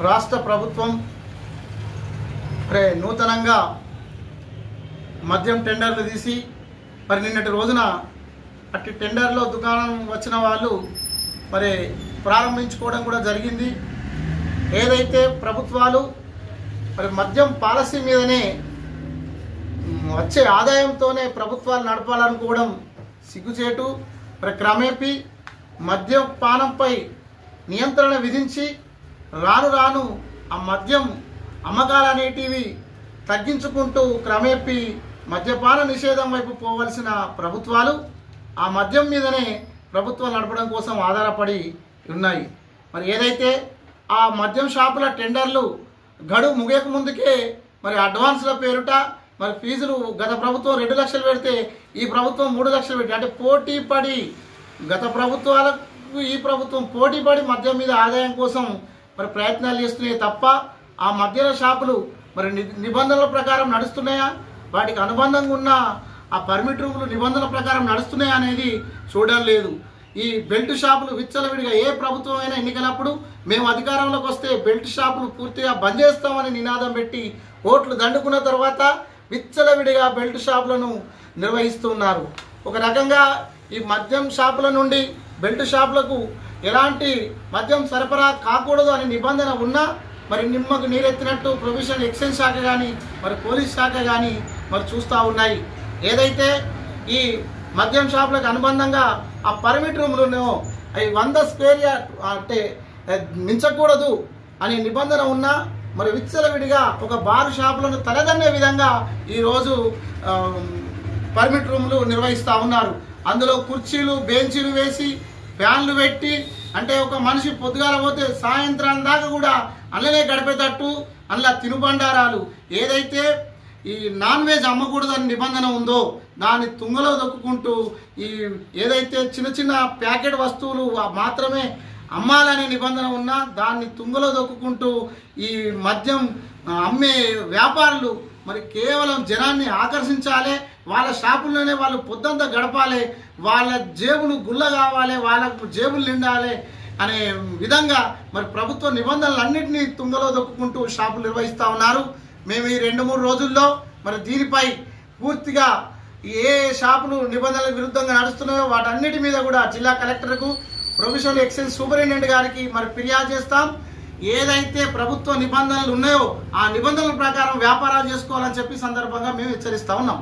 రాష్ట్ర ప్రభుత్వం నూతనంగా మద్యం టెండర్లు తీసి మరి నిన్నటి రోజున అట్టి టెండర్లో దుకాణం వచ్చిన వాళ్ళు మరి ప్రారంభించుకోవడం కూడా జరిగింది. ఏదైతే ప్రభుత్వాలు మరి మద్యం పాలసీ మీదనే వచ్చే ఆదాయంతోనే ప్రభుత్వాలు నడపాలనుకోవడం సిగ్గుచేటు. మరి క్రమేపీ మద్యపానంపై నియంత్రణ విధించి రాను రాను ఆ మద్యం అమ్మకాలు అనేటివి తగ్గించుకుంటూ క్రమేపీ మద్యపాన నిషేధం వైపు పోవలసిన ప్రభుత్వాలు ఆ మద్యం మీదనే ప్రభుత్వాలు నడపడం కోసం ఆధారపడి ఉన్నాయి. మరి ఏదైతే ఆ మద్యం షాపుల టెండర్లు గడువు ముగియక ముందుకే మరి అడ్వాన్స్ల పేరుట మరి ఫీజులు గత ప్రభుత్వం 2 లక్షలు పెడితే ఈ ప్రభుత్వం 3 లక్షలు పెట్టి అంటే పోటీ పడి గత ప్రభుత్వాలకు ఈ ప్రభుత్వం పోటీ పడి మద్యం మీద ఆదాయం కోసం మరి ప్రయత్నాలు చేస్తున్నాయి తప్ప ఆ మద్యాల షాపులు మరి నిబంధనల ప్రకారం నడుస్తున్నాయా, వాటికి అనుబంధంగా ఉన్న ఆ పర్మిట్ రూములు నిబంధనల ప్రకారం నడుస్తున్నాయా అనేది చూడడం లేదు. ఈ బెల్ట్ షాపులు విచ్చలవిడిగా ఏ ప్రభుత్వం అయినా ఎన్నికలప్పుడు మేము అధికారంలోకి వస్తే బెల్ట్ షాపులు పూర్తిగా బంద్ చేస్తామని నినాదం పెట్టి ఓట్లు దండుకున్న తర్వాత విచ్చలవిడిగా బెల్ట్ షాపులను నిర్వహిస్తున్నారు. ఒక రకంగా ఈ మద్యం షాపుల నుండి బెల్ట్ షాపులకు ఎలాంటి మద్యం సరఫరా కాకూడదు అనే నిబంధన ఉన్నా మరి నిమ్మకు నీరెత్తినట్టు ప్రొవిజన్ ఎక్సైజ్ శాఖ కానీ మరి పోలీస్ శాఖ కానీ మరి చూస్తూ ఉన్నాయి. ఏదైతే ఈ మద్యం షాపులకు అనుబంధంగా ఆ పర్మిట్ రూమ్లు అవి 100 స్క్వేర్ యార్డ్ అంటే మించకూడదు అనే నిబంధన ఉన్నా మరి విచ్చలవిడిగా ఒక బారు షాపులను తలదన్నే విధంగా ఈరోజు పర్మిట్ రూమ్లు నిర్వహిస్తూ ఉన్నారు. అందులో కుర్చీలు బెంచీలు వేసి ఫ్యాన్లు పెట్టి అంటే ఒక మనిషి పొద్దుగాల పోతే సాయంత్రం దాకా కూడా అందులోనే గడిపేటట్టు అందులో తినుబండారాలు ఏదైతే ఈ నాన్ వెజ్ అమ్మకూడదని నిబంధన ఉందో దాన్ని తుంగలో దొక్కుకుంటూ ఈ ఏదైతే చిన్న చిన్న ప్యాకెట్ వస్తువులు మాత్రమే అమ్మాలనే నిబంధన ఉన్నా దాన్ని తుంగలో దొక్కుకుంటూ ఈ మద్యం అమ్మే వ్యాపారులు మరి కేవలం జనాన్ని ఆకర్షించాలి, వాళ్ళ షాపుల్లోనే వాళ్ళు పొద్దంతా గడపాలి, వాళ్ళ జేబులు గుల్ల కావాలి, వాళ్ళకు జేబులు నిండాలి అనే విధంగా మరి ప్రభుత్వ నిబంధనలన్నింటినీ తుంగలో దొక్కుకుంటూ షాపులు నిర్వహిస్తూ ఉన్నారు. మేము ఈ 2-3 రోజుల్లో మరి దీనిపై పూర్తిగా ఏ షాపులు నిబంధనల విరుద్ధంగా నడుస్తున్నాయో వాటన్నిటి మీద కూడా జిల్లా కలెక్టర్కు ప్రొవిజనల్ ఎక్సైజ్ సూపరింటెండెంట్ గారికి మరి ఫిర్యాదు చేస్తాం. ఏదైతే ప్రభుత్వ నిబంధనలు ఉన్నాయో ఆ నిబంధనల ప్రకారం వ్యాపారాలు చేసుకోవాలని చెప్పి సందర్భంగా మేము హెచ్చరిస్తా ఉన్నాం.